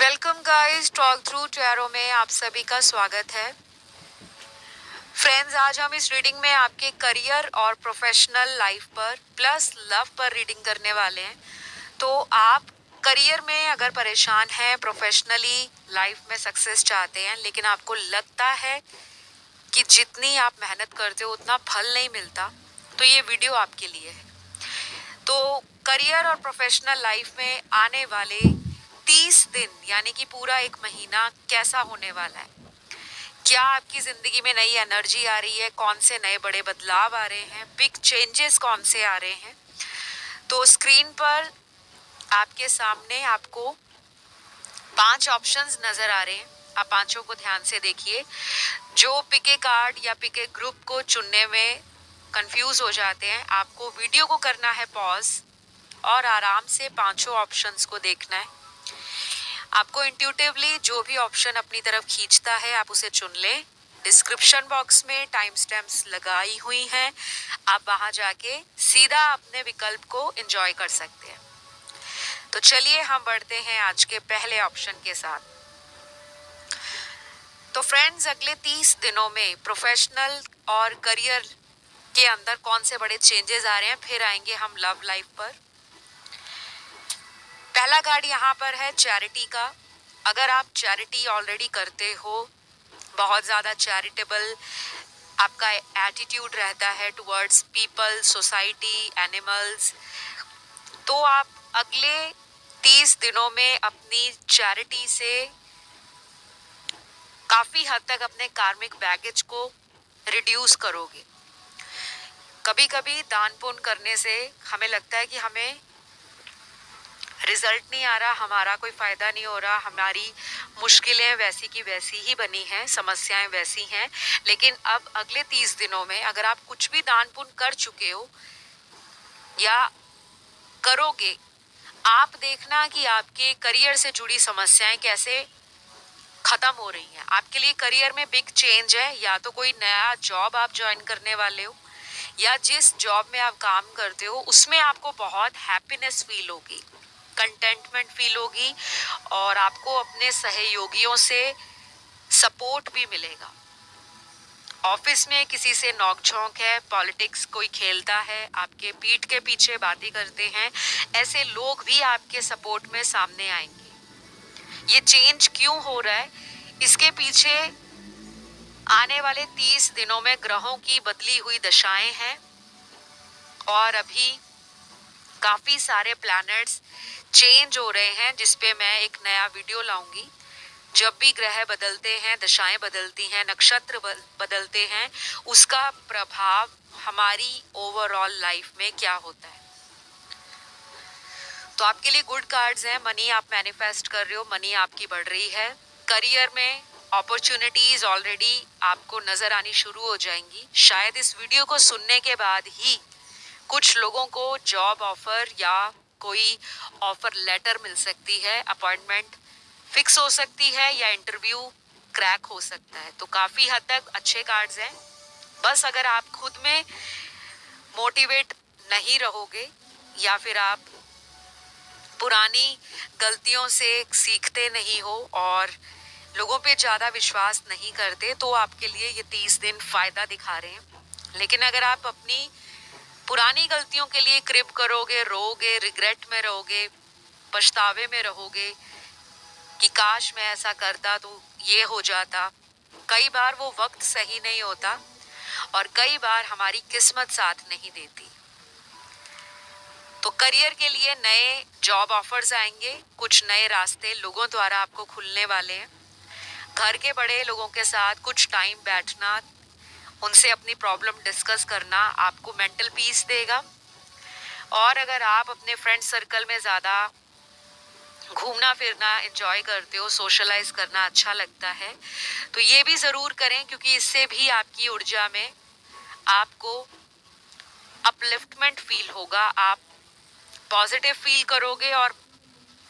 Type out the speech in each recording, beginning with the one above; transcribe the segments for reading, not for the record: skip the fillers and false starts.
Welcome guys, talk through tarot में आप सभी का स्वागत है। फ्रेंड्स, आज हम इस रीडिंग में आपके करियर और प्रोफेशनल लाइफ पर प्लस लव पर रीडिंग करने वाले हैं। तो आप करियर में अगर परेशान हैं, प्रोफेशनली लाइफ में सक्सेस चाहते हैं, लेकिन आपको लगता है कि जितनी आप मेहनत करते हो उतना फल नहीं मिलता, तो ये वीडियो आपके लिए है। तो करियर और प्रोफेशनल लाइफ में आने वाले 30 दिन यानी कि पूरा एक महीना कैसा होने वाला है, क्या आपकी जिंदगी में नई एनर्जी आ रही है, कौन से नए बड़े बदलाव आ रहे हैं, बिग चेंजेस कौन से आ रहे हैं। तो स्क्रीन पर आपके सामने आपको 5 ऑप्शंस नजर आ रहे हैं। आप पांचों को ध्यान से देखिए। जो पिके कार्ड या पिके ग्रुप को चुनने में कंफ्यूज हो जाते हैं, आपको वीडियो को करना है पॉज और आराम से पांचों ऑप्शंस को देखना है। आपको इंट्यूटिवली जो भी ऑप्शन अपनी तरफ खींचता है आप उसे चुन लें। डिस्क्रिप्शन बॉक्स में टाइम स्टैम्प्स लगाई हुई हैं, आप वहां जाके सीधा अपने विकल्प को एंजॉय कर सकते हैं। तो चलिए हम बढ़ते हैं आज के पहले ऑप्शन के साथ। तो फ्रेंड्स, अगले 30 दिनों में प्रोफेशनल और करियर के अंदर कौन से बड़े चेंजेस आ रहे हैं, फिर आएंगे हम लव लाइफ पर। पहला कार्ड यहाँ पर है चैरिटी का। अगर आप चैरिटी ऑलरेडी करते हो, बहुत ज़्यादा चैरिटेबल आपका एटीट्यूड रहता है टुवर्ड्स पीपल, सोसाइटी, एनिमल्स, तो आप अगले 30 दिनों में अपनी चैरिटी से काफ़ी हद तक अपने कार्मिक बैगेज को रिड्यूस करोगे। कभी कभी दान पुण्य करने से हमें लगता है कि हमें रिजल्ट नहीं आ रहा, हमारा कोई फायदा नहीं हो रहा, हमारी मुश्किलें वैसी की वैसी ही बनी हैं, समस्याएं वैसी हैं। लेकिन अब अगले 30 दिनों में अगर आप कुछ भी दान पुण्य कर चुके हो या करोगे, आप देखना कि आपके करियर से जुड़ी समस्याएं कैसे खत्म हो रही हैं। आपके लिए करियर में बिग चेंज है, या तो कोई नया जॉब आप ज्वाइन करने वाले हो, या जिस जॉब में आप काम करते हो उसमें आपको बहुत हैप्पीनेस फील होगी, कंटेंटमेंट फील होगी, और आपको अपने सहयोगियों से सपोर्ट भी मिलेगा। ऑफिस में किसी से नोकझोंक है, पॉलिटिक्स कोई खेलता है, आपके पीठ के पीछे बातें करते हैं, ऐसे लोग भी आपके सपोर्ट में सामने आएंगे। ये चेंज क्यों हो रहा है, इसके पीछे आने वाले 30 दिनों में ग्रहों की बदली हुई दशाएं हैं, और अभी काफी सारे प्लैनेट्स चेंज हो रहे हैं, जिसपे मैं एक नया वीडियो लाऊंगी। जब भी ग्रह बदलते हैं, दशाएं बदलती हैं, नक्षत्र बदलते हैं, उसका प्रभाव हमारी ओवरऑल लाइफ में क्या होता है। तो आपके लिए गुड कार्ड्स हैं। मनी आप मैनिफेस्ट कर रहे हो, मनी आपकी बढ़ रही है। करियर में अपॉर्चुनिटीज ऑलरेडी आपको नजर आनी शुरू हो जाएंगी। शायद इस वीडियो को सुनने के बाद ही कुछ लोगों को जॉब ऑफर या कोई ऑफर लेटर मिल सकती है, अपॉइंटमेंट फिक्स हो सकती है, या इंटरव्यू क्रैक हो सकता है। तो काफी हद तक अच्छे कार्ड्स हैं। बस अगर आप खुद में मोटिवेट नहीं रहोगे, या फिर आप पुरानी गलतियों से सीखते नहीं हो और लोगों पे ज़्यादा विश्वास नहीं करते, तो आपके लिए ये 30 दिन फायदा दिखा रहे हैं। लेकिन अगर आप अपनी पुरानी गलतियों के लिए क्रिप करोगे, रोगे, रिग्रेट में रहोगे, पछतावे में रहोगे कि काश मैं ऐसा करता तो ये हो जाता, कई बार वो वक्त सही नहीं होता और कई बार हमारी किस्मत साथ नहीं देती। तो करियर के लिए नए जॉब ऑफर्स आएंगे, कुछ नए रास्ते लोगों द्वारा आपको खुलने वाले हैं। घर के बड़े लोगों के साथ कुछ टाइम बैठना, उनसे अपनी प्रॉब्लम डिस्कस करना आपको मेंटल पीस देगा। और अगर आप अपने फ्रेंड सर्कल में ज़्यादा घूमना फिरना एंजॉय करते हो, सोशलाइज करना अच्छा लगता है, तो ये भी ज़रूर करें, क्योंकि इससे भी आपकी ऊर्जा में आपको अपलिफ्टमेंट फील होगा। आप पॉजिटिव फील करोगे और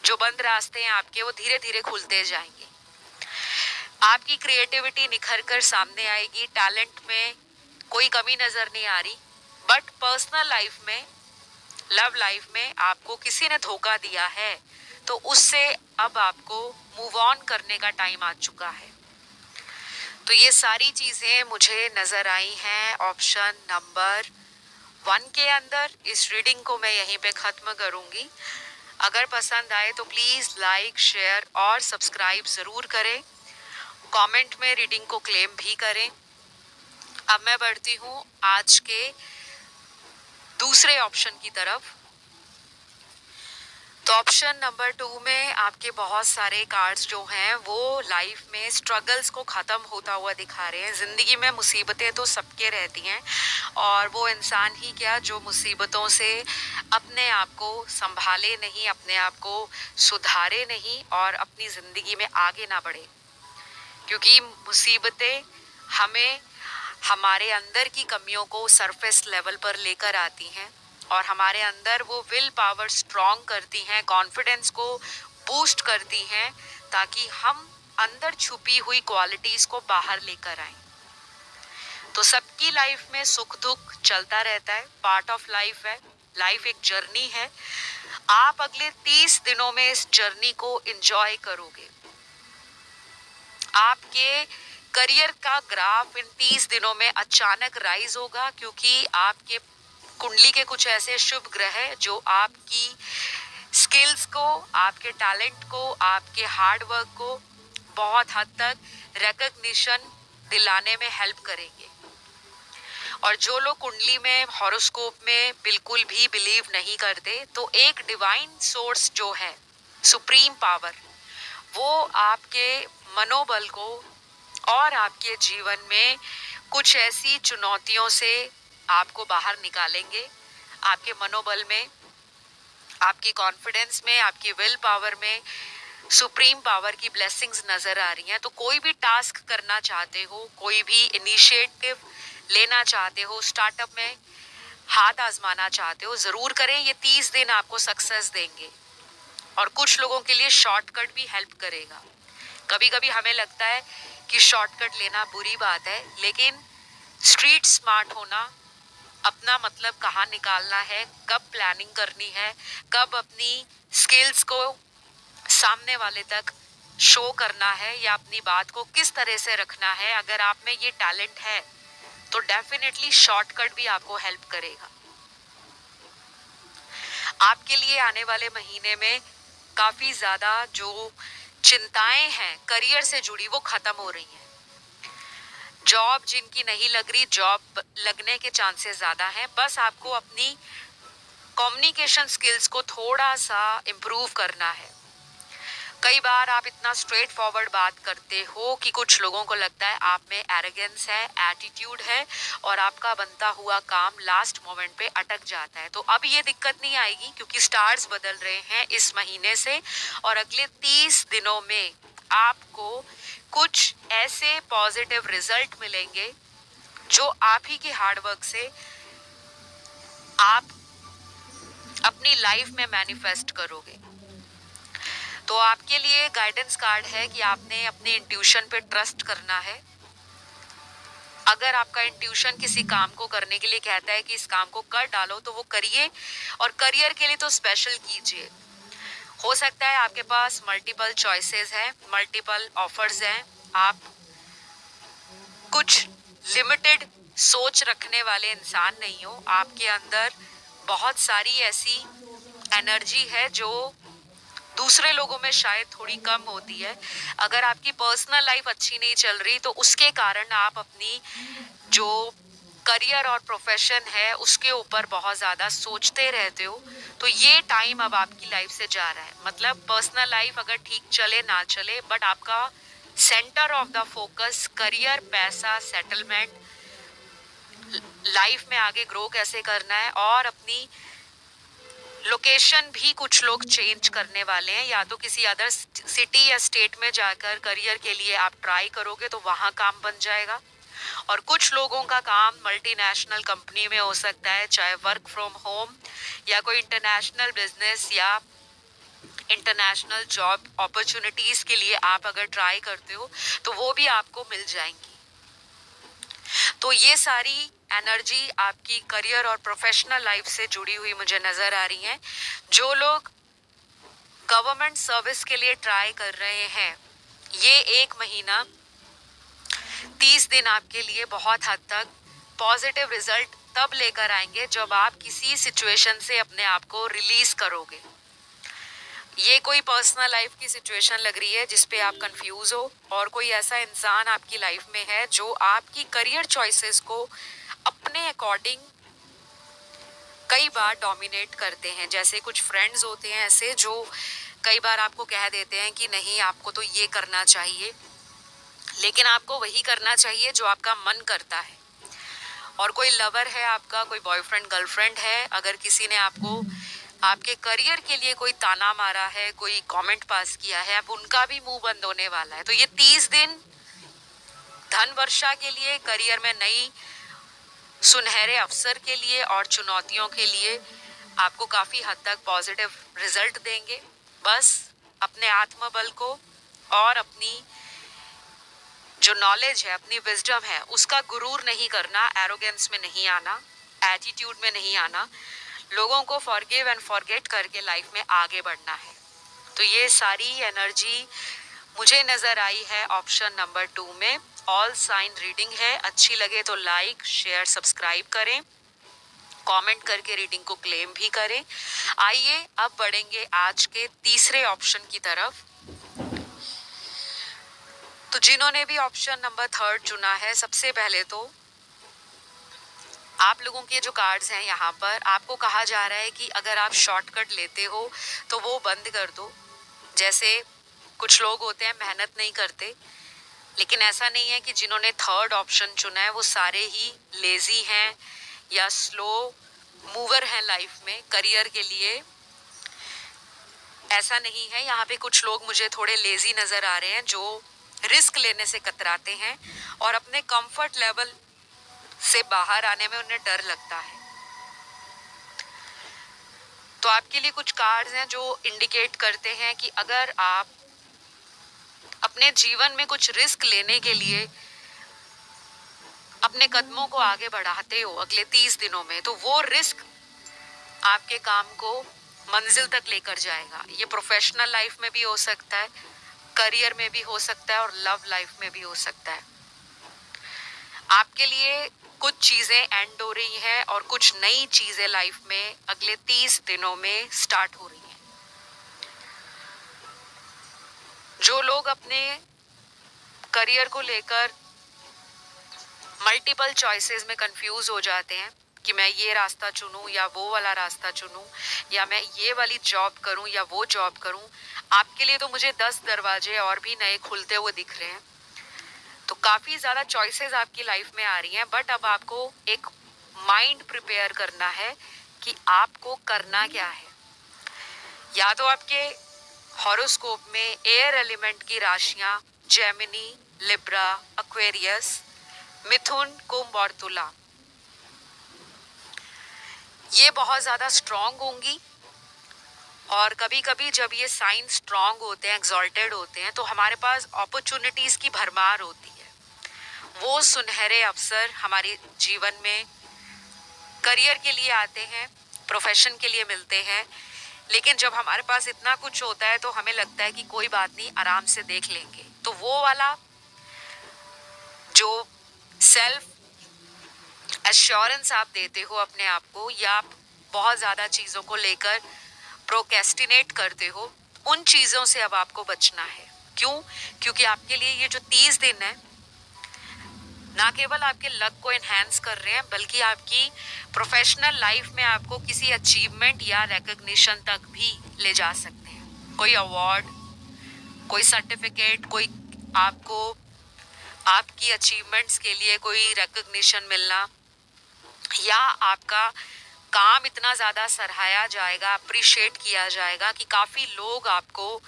जो बंद रास्ते हैं आपके, वो धीरे धीरे खुलते जाएंगे। आपकी क्रिएटिविटी निखर कर सामने आएगी। टैलेंट में कोई कमी नजर नहीं आ रही, बट पर्सनल लाइफ में, लव लाइफ में आपको किसी ने धोखा दिया है, तो उससे अब आपको मूव ऑन करने का टाइम आ चुका है। तो ये सारी चीज़ें मुझे नज़र आई हैं ऑप्शन नंबर 1 के अंदर। इस रीडिंग को मैं यहीं पे ख़त्म करूँगी। अगर पसंद आए तो प्लीज़ लाइक, शेयर और सब्सक्राइब ज़रूर करें। कमेंट में रीडिंग को क्लेम भी करें। अब मैं बढ़ती हूँ आज के दूसरे ऑप्शन की तरफ। तो ऑप्शन नंबर 2 में आपके बहुत सारे कार्ड्स जो हैं वो लाइफ में स्ट्रगल्स को ख़त्म होता हुआ दिखा रहे हैं। ज़िंदगी में मुसीबतें तो सबके रहती हैं और वो इंसान ही क्या जो मुसीबतों से अपने आप को संभाले नहीं, अपने आप को सुधारे नहीं और अपनी ज़िंदगी में आगे ना बढ़े। क्योंकि मुसीबतें हमें हमारे अंदर की कमियों को सरफेस लेवल पर लेकर आती हैं और हमारे अंदर वो विल पावर स्ट्रॉन्ग करती हैं, कॉन्फिडेंस को बूस्ट करती हैं ताकि हम अंदर छुपी हुई क्वालिटीज़ को बाहर लेकर आएं। तो सबकी लाइफ में सुख दुख चलता रहता है, पार्ट ऑफ लाइफ है। लाइफ एक जर्नी है। आप अगले 30 दिनों में इस जर्नी को एंजॉय करोगे। आपके करियर का ग्राफ इन 30 दिनों में अचानक राइज होगा क्योंकि आपके कुंडली के कुछ ऐसे शुभ ग्रह हैं जो आपकी स्किल्स को, आपके टैलेंट को, आपके हार्ड वर्क को बहुत हद तक रिकॉग्निशन दिलाने में हेल्प करेंगे। और जो लोग कुंडली में, हॉरोस्कोप में बिल्कुल भी बिलीव नहीं करते, तो एक डिवाइन सोर्स जो है, सुप्रीम पावर, वो आपके मनोबल को और आपके जीवन में कुछ ऐसी चुनौतियों से आपको बाहर निकालेंगे। आपके मनोबल में, आपकी कॉन्फिडेंस में, आपकी विल पावर में सुप्रीम पावर की ब्लेसिंग्स नजर आ रही हैं। तो कोई भी टास्क करना चाहते हो, कोई भी इनिशिएटिव लेना चाहते हो, स्टार्टअप में हाथ आजमाना चाहते हो, जरूर करें। ये 30 दिन आपको सक्सेस देंगे और कुछ लोगों के लिए शॉर्टकट भी हेल्प करेगा। कभी कभी हमें लगता है कि शॉर्टकट लेना बुरी बात है, लेकिन स्ट्रीट स्मार्ट होना, अपना मतलब कहाँ निकालना है, कब प्लानिंग करनी है, कब अपनी स्किल्स को सामने वाले तक शो करना है या अपनी बात को किस तरह से रखना है, अगर आप में ये टैलेंट है तो डेफिनेटली शॉर्टकट भी आपको हेल्प करेगा। आपके लिए आने वाले महीने में काफी ज्यादा जो चिंताएं हैं करियर से जुड़ी वो खत्म हो रही हैं। जॉब जिनकी नहीं लग रही, जॉब लगने के चांसेस ज्यादा हैं। बस आपको अपनी कम्युनिकेशन स्किल्स को थोड़ा सा इम्प्रूव करना है। कई बार आप इतना स्ट्रेट फॉरवर्ड बात करते हो कि कुछ लोगों को लगता है आप में एरोगेंस है, एटीट्यूड है और आपका बनता हुआ काम लास्ट मोमेंट पे अटक जाता है। तो अब ये दिक्कत नहीं आएगी क्योंकि स्टार्स बदल रहे हैं इस महीने से और अगले 30 दिनों में आपको कुछ ऐसे पॉजिटिव रिजल्ट मिलेंगे जो आप ही के हार्डवर्क से आप अपनी लाइफ में मैनिफेस्ट करोगे। तो आपके लिए गाइडेंस कार्ड है कि आपने अपने इंट्यूशन पे ट्रस्ट करना है। अगर आपका इंट्यूशन किसी काम को करने के लिए कहता है कि इस काम को कर डालो तो वो करिए और करियर के लिए तो स्पेशल कीजिए। हो सकता है आपके पास मल्टीपल चॉइसेस हैं, मल्टीपल ऑफर्स हैं, आप कुछ लिमिटेड सोच रखने वाले इंसान नहीं हो। आपके अंदर बहुत सारी ऐसी एनर्जी है जो दूसरे लोगों में शायद थोड़ी कम होती है। अगर आपकी पर्सनल लाइफ अच्छी नहीं चल रही तो उसके कारण आप अपनी जो करियर और प्रोफेशन है उसके ऊपर बहुत ज़्यादा सोचते रहते हो। तो ये टाइम अब आपकी लाइफ से जा रहा है। मतलब पर्सनल लाइफ अगर ठीक चले ना चले, बट आपका centre of the focus career, पैसा, सेटलमेंट, लाइफ में आगे ग्रो कैसे करना है और अपनी लोकेशन भी कुछ लोग चेंज करने वाले हैं। या तो किसी अदर सिटी या स्टेट में जाकर करियर के लिए आप ट्राई करोगे तो वहाँ काम बन जाएगा। और कुछ लोगों का काम मल्टीनेशनल कंपनी में हो सकता है, चाहे वर्क फ्रॉम होम या कोई इंटरनेशनल बिजनेस या इंटरनेशनल जॉब अपॉर्चुनिटीज के लिए आप अगर ट्राई करते हो तो वो भी आपको मिल जाएंगी। तो ये सारी एनर्जी आपकी करियर और प्रोफेशनल लाइफ से जुड़ी हुई मुझे नजर आ रही है। जो लोग गवर्नमेंट सर्विस के लिए ट्राई कर रहे हैं, ये 1 महीना 30 दिन आपके लिए बहुत हद तक पॉजिटिव रिजल्ट तब लेकर आएंगे जब आप किसी सिचुएशन से अपने आप को रिलीज करोगे। ये कोई पर्सनल लाइफ की सिचुएशन लग रही है जिस पे आप कंफ्यूज हो, और कोई ऐसा इंसान आपकी लाइफ में है जो आपकी करियर चॉइसेस को अपने अकॉर्डिंग कई बार डोमिनेट करते हैं। जैसे कुछ फ्रेंड्स होते हैं ऐसे जो कई बार आपको कह देते हैं कि नहीं आपको तो ये करना चाहिए, लेकिन आपको वही करना चाहिए जो आपका मन करता है। और कोई लवर है आपका, कोई बॉयफ्रेंड गर्लफ्रेंड है, अगर किसी ने आपको आपके करियर के लिए कोई ताना मारा है, कोई कमेंट पास किया है, अब उनका भी मुंह बंद होने वाला है। तो ये 30 दिन धन वर्षा के लिए, करियर में नई सुनहरे अवसर के लिए और चुनौतियों के लिए आपको काफी हद तक पॉजिटिव रिजल्ट देंगे। बस अपने आत्मबल को और अपनी जो नॉलेज है, अपनी विजडम है, उसका गुरूर नहीं करना, एरोगेंस में नहीं आना, एटीट्यूड में नहीं आना, लोगों को फॉरगिव एंड फॉरगेट करके लाइफ में आगे बढ़ना है। तो ये सारी एनर्जी मुझे नजर आई है ऑप्शन नंबर 2 में। ऑल साइन रीडिंग है, अच्छी लगे तो लाइक शेयर सब्सक्राइब करें, कमेंट करके रीडिंग को क्लेम भी करें। आइए अब बढ़ेंगे आज के तीसरे ऑप्शन की तरफ। तो जिन्होंने भी ऑप्शन नंबर 3 चुना है, सबसे पहले तो आप लोगों के जो कार्ड्स हैं यहाँ पर आपको कहा जा रहा है कि अगर आप शॉर्टकट लेते हो तो वो बंद कर दो। जैसे कुछ लोग होते हैं मेहनत नहीं करते, लेकिन ऐसा नहीं है कि जिन्होंने 3rd ऑप्शन चुना है वो सारे ही लेजी हैं या स्लो मूवर हैं लाइफ में करियर के लिए। ऐसा नहीं है, यहाँ पे कुछ लोग मुझे थोड़े लेजी नजर आ रहे हैं जो रिस्क लेने से कतराते हैं और अपने कंफर्ट लेवल से बाहर आने में उन्हें डर लगता है। तो आपके लिए कुछ कार्ड्स हैं जो इंडिकेट करते हैं कि अगर आप अपने जीवन में कुछ रिस्क लेने के लिए अपने कदमों को आगे बढ़ाते हो अगले 30 दिनों में, तो वो रिस्क आपके काम को मंजिल तक लेकर जाएगा। ये प्रोफेशनल लाइफ में भी हो सकता है, करियर में भी हो सकता है और लव लाइफ में भी हो सकता है। आपके लिए कुछ चीजें एंड हो रही हैं और कुछ नई चीजें लाइफ में अगले 30 दिनों में स्टार्ट हो रही हैं। जो लोग अपने करियर को लेकर मल्टीपल चॉइसेस में कंफ्यूज हो जाते हैं कि मैं ये रास्ता चुनूं या वो वाला रास्ता चुनूं, या मैं ये वाली जॉब करूं या वो जॉब करूं, आपके लिए तो मुझे 10 दरवाजे और भी नए खुलते हुए दिख रहे हैं। तो काफी ज्यादा चॉइसेस आपकी लाइफ में आ रही हैं, बट अब आपको एक माइंड प्रिपेयर करना है कि आपको करना क्या है। या तो आपके हॉरोस्कोप में एयर एलिमेंट की राशियां जेमिनी, लिब्रा, एक्वेरियस, मिथुन, कुंभ और तुला ये बहुत ज्यादा स्ट्रांग होंगी। और कभी कभी जब ये साइन स्ट्रांग होते हैं, एक्सॉल्टेड होते हैं, तो हमारे पास अपॉर्चुनिटीज की भरमार होती है। वो सुनहरे अवसर हमारे जीवन में करियर के लिए आते हैं, प्रोफेशन के लिए मिलते हैं, लेकिन जब हमारे पास इतना कुछ होता है तो हमें लगता है कि कोई बात नहीं, आराम से देख लेंगे। तो वो वाला जो सेल्फ एश्योरेंस आप देते हो अपने आप को, या आप बहुत ज्यादा चीजों को लेकर प्रोकेस्टिनेट करते हो, उन चीजों से अब आपको बचना है। क्यों? क्योंकि आपके लिए ये जो 30 दिन है ना केवल आपके लक को एनहांस कर रहे हैं, बल्कि आपकी प्रोफेशनल लाइफ में आपको किसी अचीवमेंट या रिकॉग्निशन तक भी ले जा सकते हैं। कोई अवार्ड, कोई सर्टिफिकेट, कोई आपको आपकी अचीवमेंट्स के लिए कोई रिकॉग्निशन मिलना, या आपका काम इतना ज्यादा सराहाया जाएगा, अप्रिशिएट किया जाएगा कि काफी लोग आपको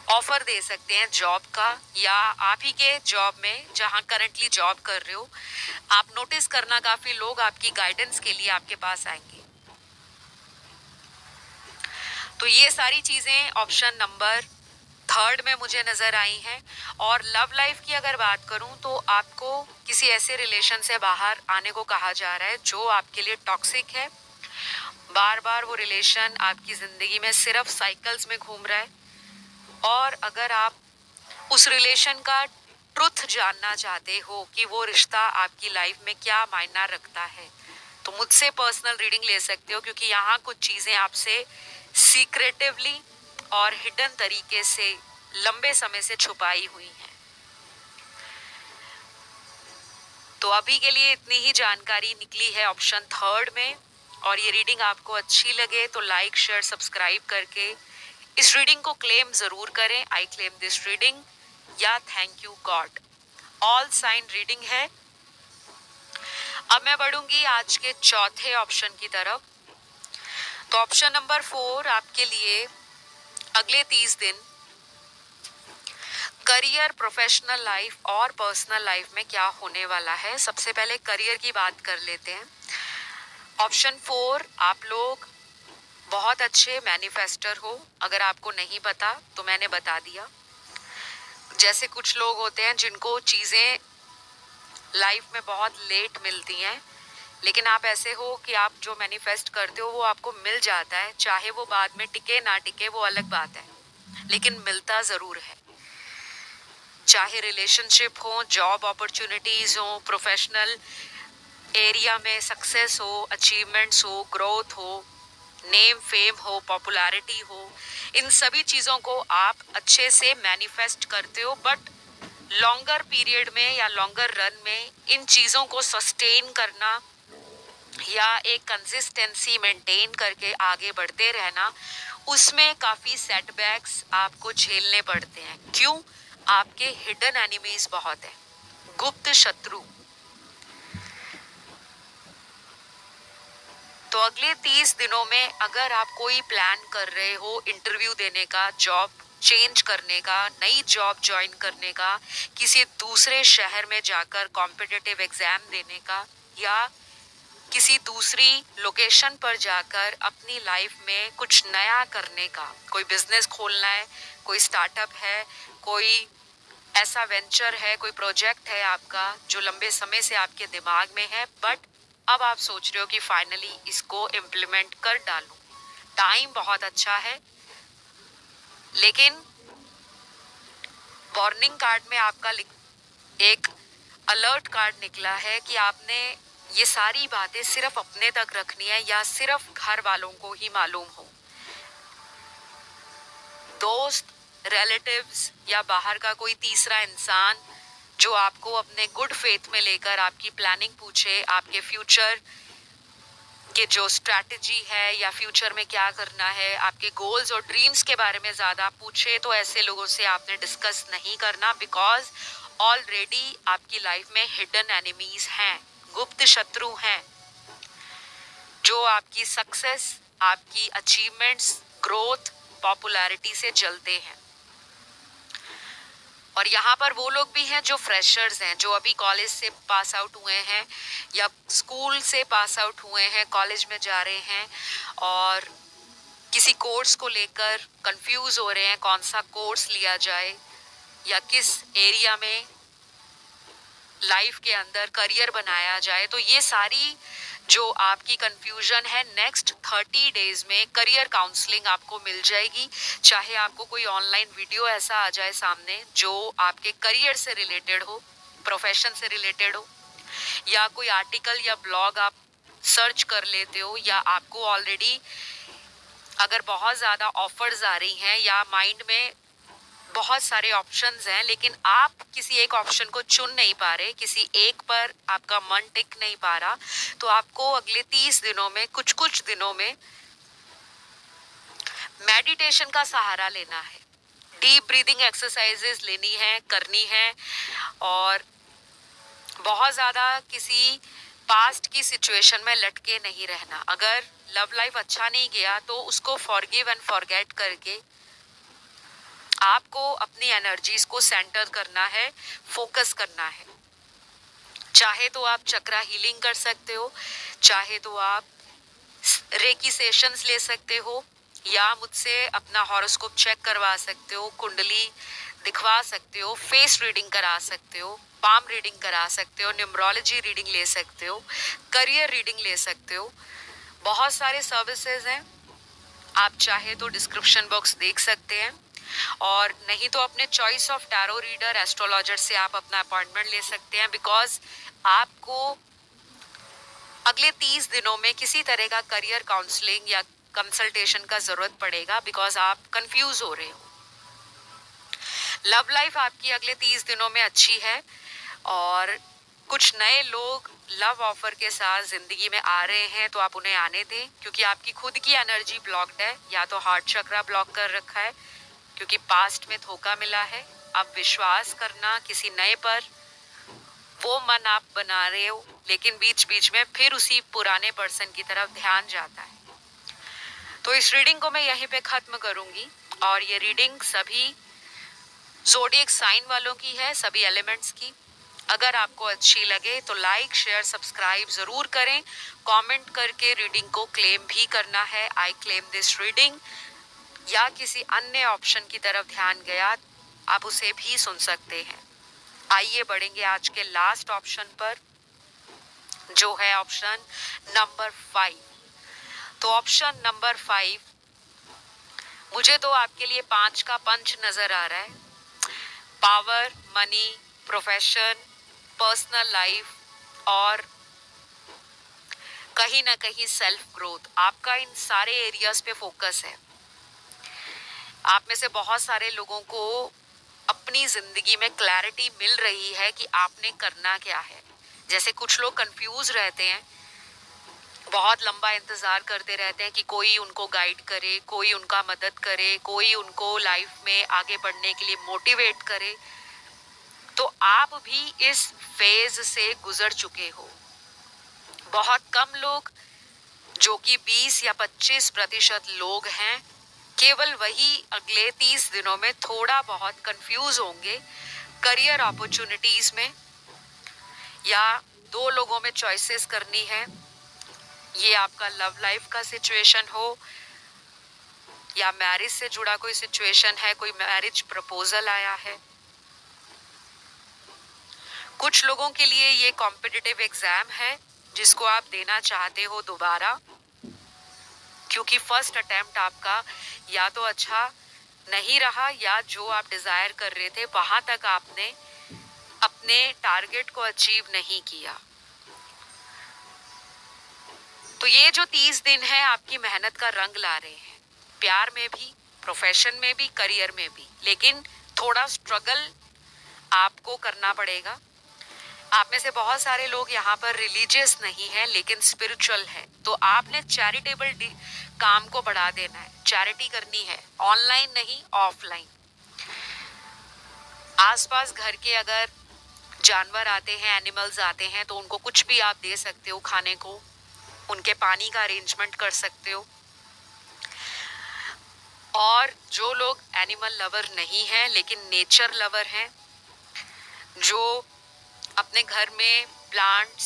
ऑफर दे सकते हैं जॉब का, या आप ही के जॉब में जहां करंटली जॉब कर रहे हो, आप नोटिस करना काफी लोग आपकी गाइडेंस के लिए आपके पास आएंगे। तो ये सारी चीजें ऑप्शन नंबर 3 में मुझे नजर आई हैं। और लव लाइफ की अगर बात करूं तो आपको किसी ऐसे रिलेशन से बाहर आने को कहा जा रहा है जो आपके लिए टॉक्सिक है, बार बार वो रिलेशन आपकी जिंदगी में सिर्फ साइकिल्स में घूम रहा है, और अगर आप उस रिलेशन का ट्रुथ जानना चाहते हो कि वो रिश्ता आपकी लाइफ में क्या मायना रखता है, तो मुझसे पर्सनल रीडिंग ले सकते हो, क्योंकि यहाँ कुछ चीजें आपसे सीक्रेटिवली और हिडन तरीके से लंबे समय से छुपाई हुई हैं। तो अभी के लिए इतनी ही जानकारी निकली है ऑप्शन थर्ड में, और ये रीडिंग आपको अच्छी लगे तो लाइक शेयर सब्सक्राइब करके इस रीडिंग को क्लेम जरूर करें। आई क्लेम दिस रीडिंग या thank you God. All sign reading है। अब मैं बढ़ूंगी आज के चौथे ऑप्शन की तरफ। तो ऑप्शन नंबर 4 आपके लिए अगले 30 दिन करियर, प्रोफेशनल लाइफ और पर्सनल लाइफ में क्या होने वाला है। सबसे पहले करियर की बात कर लेते हैं। ऑप्शन 4, आप लोग बहुत अच्छे मैनिफेस्टर हो। अगर आपको नहीं पता तो मैंने बता दिया। जैसे कुछ लोग होते हैं जिनको चीज़ें लाइफ में बहुत लेट मिलती हैं, लेकिन आप ऐसे हो कि आप जो मैनिफेस्ट करते हो वो आपको मिल जाता है, चाहे वो बाद में टिके ना टिके वो अलग बात है, लेकिन मिलता ज़रूर है। चाहे रिलेशनशिप हो, जॉब अपॉर्चुनिटीज़ हो, प्रोफेशनल एरिया में सक्सेस हो, अचीवमेंट्स हो, ग्रोथ हो, नेम फेम हो, पॉपुलैरिटी हो, इन सभी चीज़ों को आप अच्छे से मैनिफेस्ट करते हो। बट लॉन्गर पीरियड में या लॉन्गर रन में इन चीज़ों को सस्टेन करना या एक कंसिस्टेंसी मेंटेन करके आगे बढ़ते रहना, उसमें काफ़ी सेटबैक्स आपको झेलने पड़ते हैं। क्यों? आपके हिडन एनिमीज बहुत हैं, गुप्त शत्रु। तो अगले 30 दिनों में अगर आप कोई प्लान कर रहे हो इंटरव्यू देने का, जॉब चेंज करने का, नई जॉब ज्वाइन करने का, किसी दूसरे शहर में जाकर कॉम्पिटिटिव एग्जाम देने का, या किसी दूसरी लोकेशन पर जाकर अपनी लाइफ में कुछ नया करने का, कोई बिजनेस खोलना है, कोई स्टार्टअप है, कोई ऐसा वेंचर है, कोई प्रोजेक्ट है आपका जो लंबे समय से आपके दिमाग में है, बट अब आप सोच रहे हो कि फाइनली इसको इम्प्लीमेंट कर डालूं। टाइम बहुत अच्छा है, लेकिन वार्निंग कार्ड में आपका एक अलर्ट कार्ड निकला है कि आपने ये सारी बातें सिर्फ अपने तक रखनी है या सिर्फ घर वालों को ही मालूम हो। दोस्त, रिलेटिव्स या बाहर का कोई तीसरा इंसान जो आपको अपने गुड फेथ में लेकर आपकी प्लानिंग पूछे, आपके फ्यूचर के जो स्ट्रैटेजी है या फ्यूचर में क्या करना है, आपके गोल्स और ड्रीम्स के बारे में ज़्यादा पूछे, तो ऐसे लोगों से आपने डिस्कस नहीं करना, बिकॉज ऑलरेडी आपकी लाइफ में हिडन एनिमीज हैं, गुप्त शत्रु हैं, जो आपकी सक्सेस, आपकी अचीवमेंट्स, ग्रोथ, पॉपुलैरिटी से जलते हैं। और यहाँ पर वो लोग भी हैं जो फ्रेशर्स हैं, जो अभी कॉलेज से पास आउट हुए हैं या स्कूल से पास आउट हुए हैं, कॉलेज में जा रहे हैं और किसी कोर्स को लेकर कंफ्यूज हो रहे हैं, कौन सा कोर्स लिया जाए या किस एरिया में लाइफ के अंदर करियर बनाया जाए। तो ये सारी जो आपकी कंफ्यूजन है, नेक्स्ट 30 डेज में करियर काउंसलिंग आपको मिल जाएगी। चाहे आपको कोई ऑनलाइन वीडियो ऐसा आ जाए सामने जो आपके करियर से रिलेटेड हो, प्रोफेशन से रिलेटेड हो, या कोई आर्टिकल या ब्लॉग आप सर्च कर लेते हो, या आपको ऑलरेडी अगर बहुत ज़्यादा ऑफर्स आ रही हैं या माइंड में बहुत सारे ऑप्शंस हैं, लेकिन आप किसी एक ऑप्शन को चुन नहीं पा रहे, किसी एक पर आपका मन टिक नहीं पा रहा, तो आपको अगले 30 दिनों में, कुछ दिनों में मेडिटेशन का सहारा लेना है, डीप ब्रीदिंग एक्सरसाइजेस लेनी है, करनी है, और बहुत ज़्यादा किसी पास्ट की सिचुएशन में लटके नहीं रहना। अगर लव लाइफ अच्छा नहीं गया तो उसको फॉरगिव एंड फॉरगेट करके आपको अपनी एनर्जीज को सेंटर करना है, फोकस करना है। चाहे तो आप चक्रा हीलिंग कर सकते हो, चाहे तो आप रेकी सेशंस ले सकते हो, या मुझसे अपना हॉरोस्कोप चेक करवा सकते हो, कुंडली दिखवा सकते हो, फेस रीडिंग करा सकते हो, पाम रीडिंग करा सकते हो, न्यूमरोलॉजी रीडिंग ले सकते हो, करियर रीडिंग ले सकते हो। बहुत सारे सर्विसेज हैं, आप चाहे तो डिस्क्रिप्शन बॉक्स देख सकते हैं, और नहीं तो अपने choice of tarot reader astrologer से आप अपना अपॉइंटमेंट ले सकते हैं। बिकॉज आपको अगले 30 दिनों में किसी तरह का करियर काउंसलिंग या कंसल्टेशन का जरूरत पड़ेगा, बिकॉज आप कंफ्यूज हो रहे हो। लव लाइफ आपकी अगले 30 दिनों में अच्छी है, और कुछ नए लोग लव ऑफर के साथ जिंदगी में आ रहे हैं, तो आप उन्हें आने दें, क्योंकि आपकी खुद की एनर्जी ब्लॉक्ड है, या तो हार्ट चक्रा ब्लॉक कर रखा है, क्योंकि पास्ट में धोखा मिला है। अब विश्वास करना किसी नए पर, वो मन आप बना रहे हो, लेकिन बीच बीच में फिर उसी पुराने पर्सन की तरफ ध्यान जाता है। तो इस रीडिंग को मैं यहीं पे खत्म करूंगी, और ये रीडिंग सभी ज़ोडिएक साइन वालों की है, सभी एलिमेंट्स की। अगर आपको अच्छी लगे तो लाइक शेयर सब्सक्राइब जरूर करें, कमेंट करके रीडिंग को क्लेम भी करना है, आई क्लेम दिस रीडिंग, या किसी अन्य ऑप्शन की तरफ ध्यान गया आप उसे भी सुन सकते हैं। आइए बढ़ेंगे आज के लास्ट ऑप्शन पर, जो है ऑप्शन नंबर 5। तो ऑप्शन नंबर 5, मुझे तो आपके लिए 5 का पंच नजर आ रहा है। Power, money, profession, personal life और कहीं ना कहीं सेल्फ ग्रोथ, आपका इन सारे एरियाज पे फोकस है। आप में से बहुत सारे लोगों को अपनी जिंदगी में क्लैरिटी मिल रही है कि आपने करना क्या है। जैसे कुछ लोग कंफ्यूज रहते हैं, बहुत लंबा इंतजार करते रहते हैं कि कोई उनको गाइड करे, कोई उनका मदद करे, कोई उनको लाइफ में आगे बढ़ने के लिए मोटिवेट करे। तो आप भी इस फेज से गुजर चुके हो। बहुत कम लोग, जो कि 20 या 25% लोग हैं, केवल वही अगले 30 दिनों में थोड़ा बहुत कंफ्यूज होंगे करियर अपॉर्चुनिटीज में, या 2 लोगों में चॉइसेस करनी है। ये आपका लव लाइफ का सिचुएशन हो, या मैरिज से जुड़ा कोई सिचुएशन है, कोई मैरिज प्रपोजल आया है। कुछ लोगों के लिए ये कॉम्पिटिटिव एग्जाम है जिसको आप देना चाहते हो दोबारा, क्योंकि फर्स्ट अटेम्प्ट आपका या तो अच्छा नहीं रहा, या जो आप डिजायर कर रहे थे वहां तक आपने अपने टारगेट को अचीव नहीं किया। तो ये जो 30 दिन है आपकी मेहनत का रंग ला रहे हैं, प्यार में भी, प्रोफेशन में भी, करियर में भी। लेकिन थोड़ा स्ट्रगल आपको करना पड़ेगा। आप में से बहुत सारे लोग यहाँ पर रिलीजियस नहीं है, लेकिन स्पिरिचुअल है। तो आपने चैरिटेबल काम को बढ़ा देना है, चैरिटी करनी है, ऑनलाइन नहीं ऑफलाइन। आसपास घर के अगर जानवर आते हैं, एनिमल्स आते हैं, तो उनको कुछ भी आप दे सकते हो खाने को, उनके पानी का अरेंजमेंट कर सकते हो। और जो लोग एनिमल लवर नहीं हैं लेकिन नेचर लवर हैं, जो अपने घर में प्लांट्स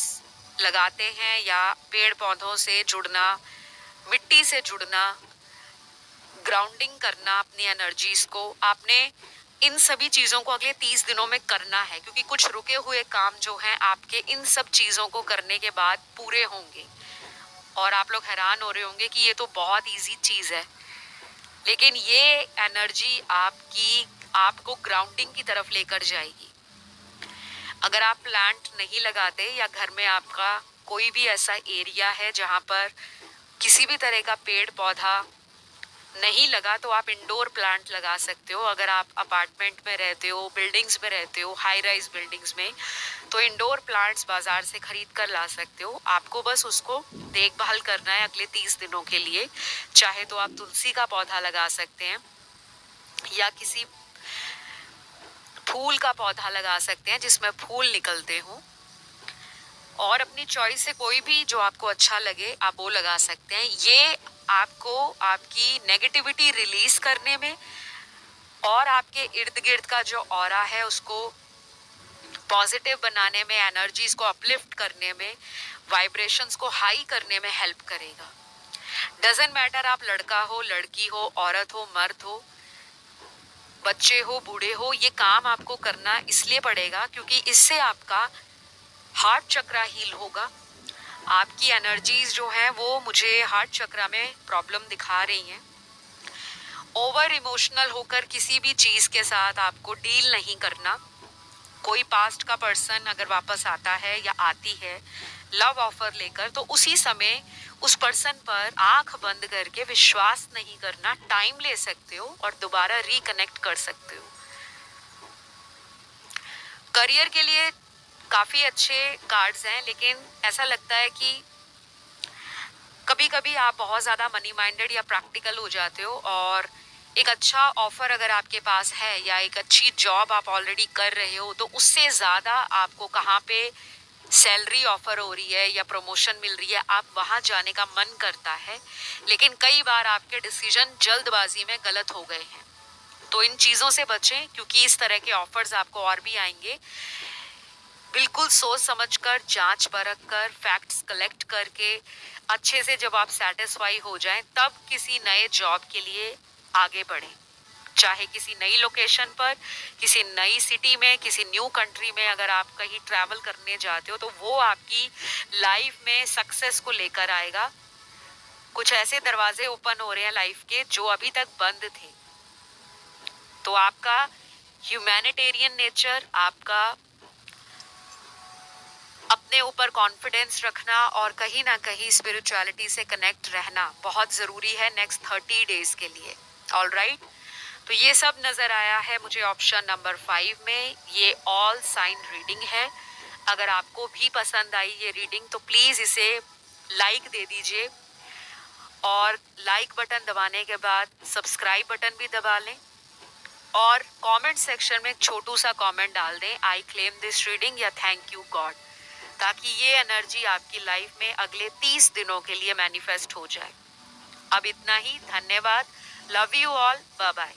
लगाते हैं, या पेड़ पौधों से जुड़ना, मिट्टी से जुड़ना, ग्राउंडिंग करना अपनी एनर्जीज को, आपने इन सभी चीज़ों को अगले 30 दिनों में करना है, क्योंकि कुछ रुके हुए काम जो हैं आपके इन सब चीज़ों को करने के बाद पूरे होंगे। और आप लोग हैरान हो रहे होंगे कि ये तो बहुत इजी चीज़ है, लेकिन ये एनर्जी आपको ग्राउंडिंग की तरफ लेकर जाएगी। अगर आप प्लांट नहीं लगाते, या घर में आपका कोई भी ऐसा एरिया है जहाँ पर किसी भी तरह का पेड़ पौधा नहीं लगा, तो आप इंडोर प्लांट लगा सकते हो। अगर आप अपार्टमेंट में रहते हो, बिल्डिंग्स में रहते हो, हाई राइज बिल्डिंग्स में, तो इंडोर प्लांट्स बाजार से खरीद कर ला सकते हो। आपको बस उसको देखभाल करना है अगले 30 दिनों के लिए। चाहे तो आप तुलसी का पौधा लगा सकते हैं, या किसी फूल का पौधा लगा सकते हैं जिसमें फूल निकलते हो, और अपनी चॉइस से कोई भी जो आपको अच्छा लगे आप वो लगा सकते हैं। ये आपको आपकी नेगेटिविटी रिलीज करने में, और आपके इर्द गिर्द का जो ऑरा है उसको पॉजिटिव बनाने में, एनर्जीज को अपलिफ्ट करने में, वाइब्रेशंस को हाई करने में हेल्प करेगा। डजंट मैटर आप लड़का हो, लड़की हो, औरत हो, मर्द हो, बच्चे हो, बूढ़े हो, ये काम आपको करना इसलिए पड़ेगा क्योंकि इससे आपका हार्ट चक्रा हील होगा, आपकी एनर्जीज जो हैं वो मुझे हार्ट चक्र में प्रॉब्लम दिखा रही हैं। ओवर इमोशनल होकर किसी भी चीज़ के साथ आपको डील नहीं करना। कोई पास्ट का पर्सन अगर वापस आता है या आती है लव ऑफर लेकर, तो उसी समय उस पर्सन पर आंख बंद करके विश्वास नहीं करना, टाइम ले सकते हो और दोबारा रिकनेक्ट कर सकते हो। करियर के लिए काफी अच्छे कार्ड्स हैं, लेकिन ऐसा लगता है कि कभी कभी आप बहुत ज़्यादा मनी माइंडेड या प्रैक्टिकल हो जाते हो, और एक अच्छा ऑफर अगर आपके पास है या एक अच्छी जॉब आप ऑलरेडी कर रहे हो, तो उससे ज़्यादा आपको कहाँ पे सैलरी ऑफर हो रही है या प्रमोशन मिल रही है, आप वहाँ जाने का मन करता है। लेकिन कई बार आपके डिसीजन जल्दबाजी में गलत हो गए हैं। तो इन चीज़ों से बचें, क्योंकि इस तरह के ऑफर्स आपको और भी आएंगे। बिल्कुल सोच समझकर, जांच परख कर, फैक्ट्स कलेक्ट करके अच्छे से जब आप सेटिस्फाई हो जाएं, तब किसी नए जॉब के लिए आगे बढ़ें। चाहे किसी नई लोकेशन पर, किसी नई सिटी में, किसी न्यू कंट्री में अगर आप कहीं ट्रैवल करने जाते हो, तो वो आपकी लाइफ में सक्सेस को लेकर आएगा। कुछ ऐसे दरवाजे ओपन हो रहे हैं लाइफ के जो अभी तक बंद थे। तो आपका ह्यूमैनिटेरियन नेचर, आपका अपने ऊपर कॉन्फिडेंस रखना और कहीं ना कहीं स्पिरिचुअलिटी से कनेक्ट रहना बहुत ज़रूरी है नेक्स्ट 30 डेज के लिए। ऑल राइट, तो ये सब नज़र आया है मुझे ऑप्शन नंबर 5 में। ये ऑल साइन रीडिंग है। अगर आपको भी पसंद आई ये रीडिंग तो प्लीज़ इसे लाइक दे दीजिए, और लाइक बटन दबाने के बाद सब्सक्राइब बटन भी दबा लें, और कमेंट सेक्शन में एक छोटू सा कमेंट डाल दें, आई क्लेम दिस रीडिंग या थैंक यू गॉड, ताकि ये एनर्जी आपकी लाइफ में अगले 30 दिनों के लिए मैनिफेस्ट हो जाए। अब इतना ही, धन्यवाद, love you all, bye bye.